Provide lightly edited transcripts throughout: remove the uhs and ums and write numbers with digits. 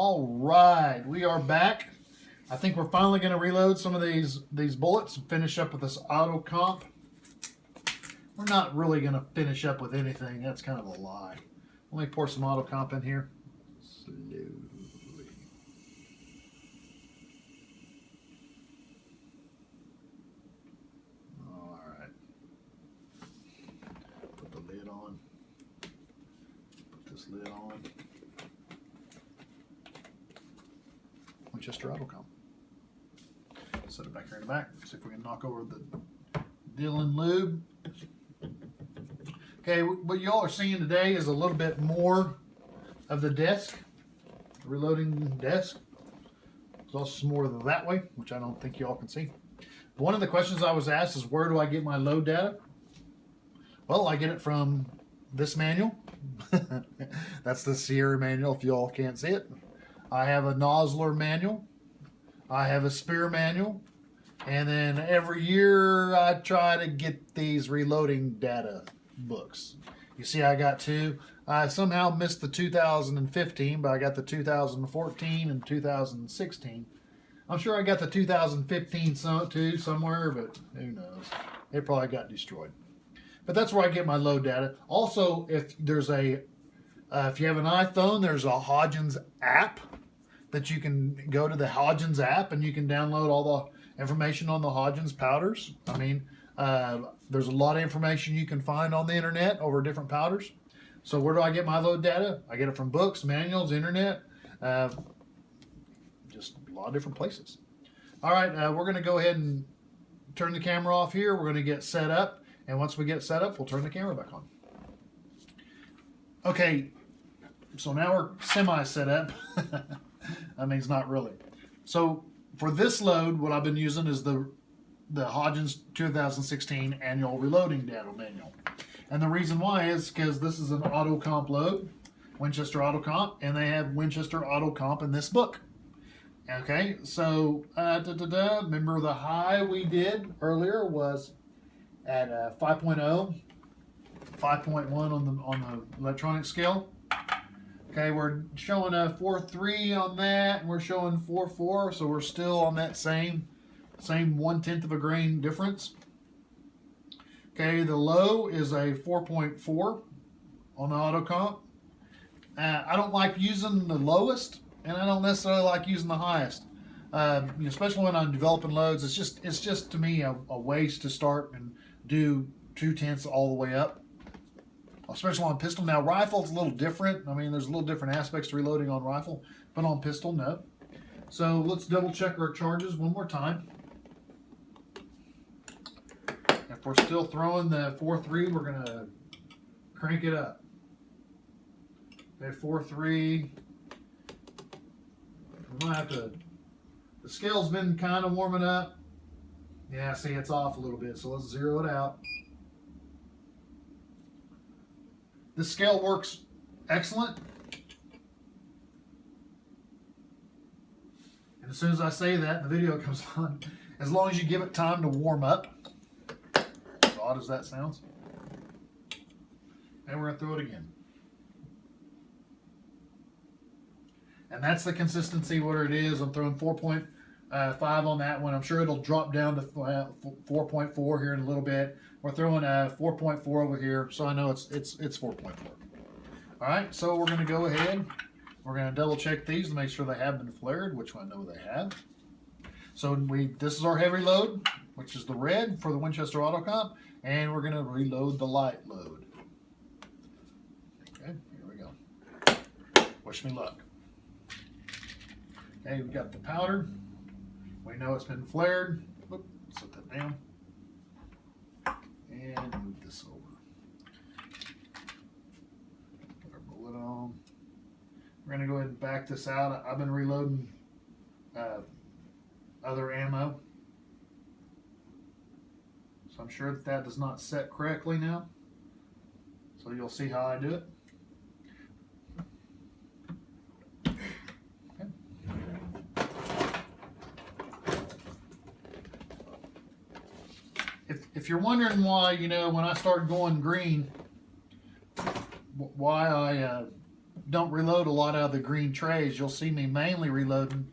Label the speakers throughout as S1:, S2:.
S1: All right, we are back. I think we're finally going to reload some of these bullets and finish up with this AutoComp. We're not really going to finish up with anything. That's kind of a lie. Let me pour some AutoComp in here. Slowly. All right. Put the lid on. Put this lid on. Winchester AutoComp. Set it back here in the back. See if we can knock over the Dillon lube. Okay, what y'all are seeing today is a little bit more of the desk, the reloading desk. There's also some more that way, which I don't think y'all can see. One of the questions I was asked is, where do I get my load data? Well, I get it from this manual. That's the Sierra manual if y'all can't see it. I have a Nosler manual. I have a Spear manual. And then every year I try to get these reloading data books. You see I got two. I somehow missed the 2015, but I got the 2014 and 2016. I'm sure I got the 2015 too somewhere, but who knows. It probably got destroyed. But that's where I get my load data. Also, if there's if you have an iPhone, there's a Hodgins app that you can go to the Hodgins app and you can download all the information on the Hodgins powders. I mean, there's a lot of information you can find on the internet over different powders. So where do I get my load data? I get it from books, manuals, internet, just a lot of different places. All right, we're going to go ahead and turn the camera off here. We're going to get set up. And once we get set up, we'll turn the camera back on. Okay, so now we're semi-set up. I mean, it's not really. So for this load, what I've been using is the Hodgins 2016 Annual Reloading Data Manual. And the reason why is because this is an AutoComp load, Winchester AutoComp, and they have Winchester AutoComp in this book. Okay, so remember the high we did earlier was at 5.0, 5.1 on the electronic scale. Okay, we're showing a 4.3 on that, and we're showing 4.4, so we're still on that same 1/10 of a grain difference. Okay, the low is a 4.4 on the AutoComp. I don't like using the lowest, and I don't necessarily like using the highest. Especially when I'm developing loads, it's just to me a waste to start and do 2/10 all the way up. Especially on pistol. Now, rifle's a little different. I mean, there's a little different aspects to reloading on rifle, but on pistol, no. So let's double check our charges one more time. If we're still throwing the 4.3, we're going to crank it up. Okay, 4.3. We might have to. The scale's been kind of warming up. Yeah, see, it's off a little bit, so let's zero it out. This scale works excellent. And as soon as I say that, the video comes on. As long as you give it time to warm up. As odd as that sounds. And we're going to throw it again. And that's the consistency where it is. I'm throwing 4.5 on that one. I'm sure it'll drop down to 4.4 here in a little bit. We're throwing 4.4 over here, so I know it's 4.4. All right, so we're going to go ahead. We're going to double check these to make sure they have been flared, which I know they have. So this is our heavy load, which is the red for the Winchester AutoComp, and we're going to reload the light load. Okay, here we go. Wish me luck. Okay, we got the powder. We know it's been flared. Whoop, set that down. And move this over. Put our bullet on. We're going to go ahead and back this out. I've been reloading other ammo. So I'm sure that does not set correctly now. So you'll see how I do it. If you're wondering why, when I started going green, why I don't reload a lot out of the green trays. You'll see me mainly reloading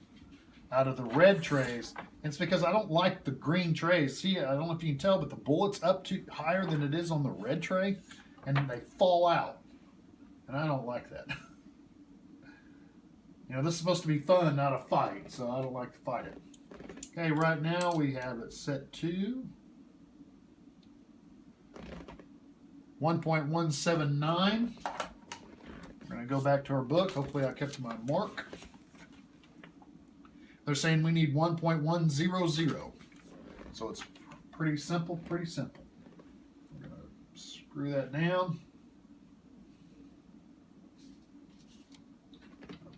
S1: out of the red trays. And it's because I don't like the green trays. See, I don't know if you can tell, but the bullet's up to higher than it is on the red tray, and they fall out. And I don't like that. You know, this is supposed to be fun, not a fight, so I don't like to fight it. Okay, right now we have it set to 1.179. We're going to go back to our book. Hopefully I kept my mark. They're saying we need 1.100. So it's pretty simple, pretty simple. We're going to screw that down.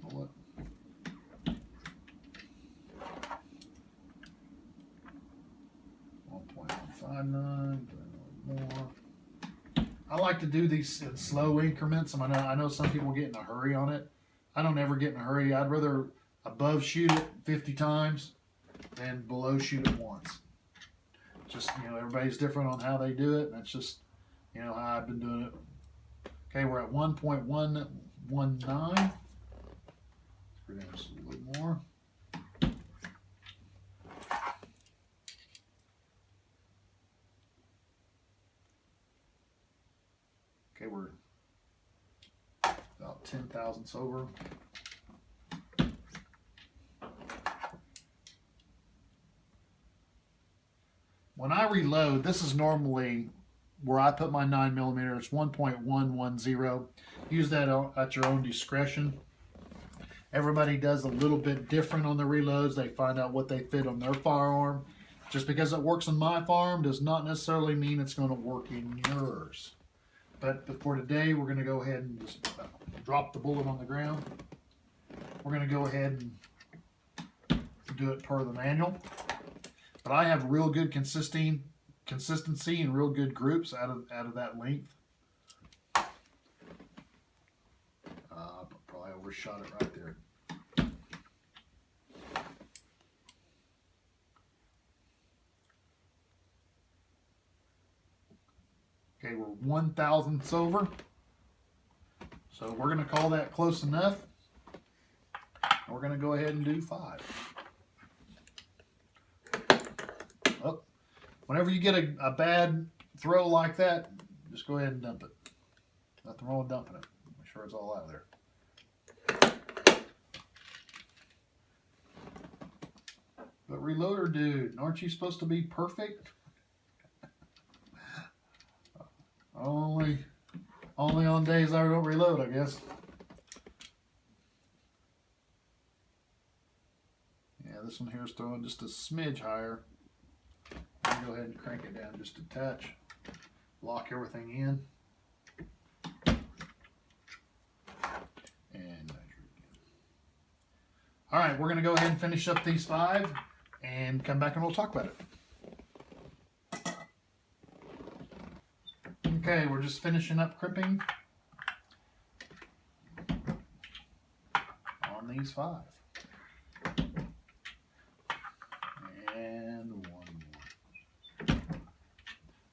S1: Bullet. More. I like to do these in slow increments. I know some people get in a hurry on it. I don't ever get in a hurry. I'd rather above shoot it 50 times than below shoot it once. Just, you know, everybody's different on how they do it, and that's just, you know, how I've been doing it. Okay, we're at 1.119. Screw down just a little more. Okay, we're about 10 thousandths over. When I reload, this is normally where I put my 9mm. It's 1.110. Use that at your own discretion. Everybody does a little bit different on the reloads. They find out what they fit on their firearm. Just because it works on my farm does not necessarily mean it's going to work in yours. But for today, we're going to go ahead and just drop the bullet on the ground. We're going to go ahead and do it per the manual. But I have real good consistency and real good groups out of that length. Probably overshot it right there. Okay, we're 1/1000th over. So we're going to call that close enough. And we're going to go ahead and do 5. Oh, whenever you get a bad throw like that, just go ahead and dump it. Nothing wrong with dumping it. Make sure it's all out of there. But reloader dude, aren't you supposed to be perfect? Only on days I don't reload, I guess. Yeah, this one here is throwing just a smidge higher. I'm gonna go ahead and crank it down just a touch. Lock everything in. And measure again. All right, we're gonna go ahead and finish up these 5 and come back and we'll talk about it. Okay, we're just finishing up crimping on these 5. And one more.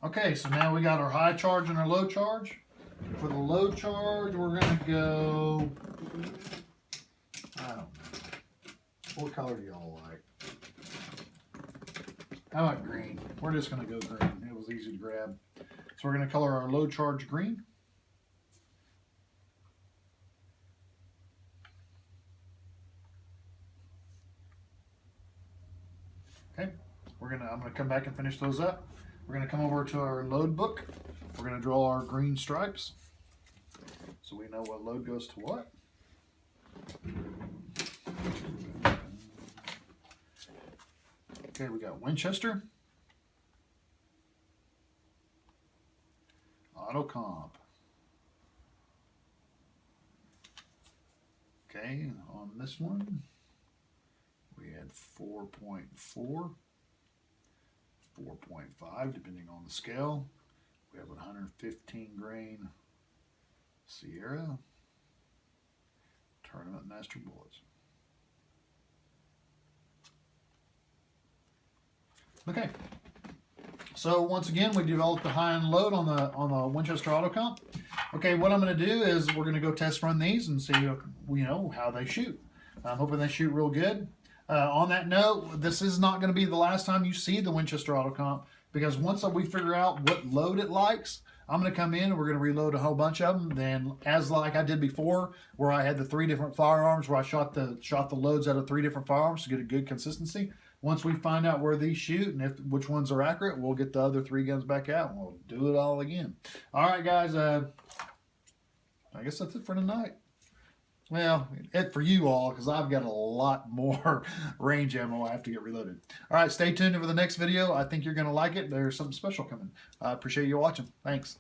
S1: Okay, so now we got our high charge and our low charge. For the low charge, we're going to go, I don't know. What color do y'all like? How about green? We're just going to go green. It was easy to grab. So we're going to color our low charge green. Okay, I'm going to come back and finish those up. We're going to come over to our load book. We're going to draw our green stripes so we know what load goes to what. Okay, we got Winchester AutoComp. Okay, on this one, we had 4.4, 4.5, depending on the scale. We have 115 grain Sierra Tournament Master bullets. Okay, So once again, we developed the high and load on the Winchester AutoComp. Okay, what I'm going to do is we're going to go test run these and see how they shoot. I'm hoping they shoot real good. On that note, this is not going to be the last time you see the Winchester AutoComp, because once we figure out what load it likes, I'm going to come in and we're going to reload a whole bunch of them. Then, as like I did before, where I had the 3 different firearms, where I shot the loads out of 3 different firearms to get a good consistency. Once we find out where these shoot and which ones are accurate, we'll get the other 3 guns back out and we'll do it all again. All right, guys. I guess that's it for tonight. Well, it for you all, because I've got a lot more range ammo I have to get reloaded. All right, stay tuned for the next video. I think you're going to like it. There's something special coming. I appreciate you watching. Thanks.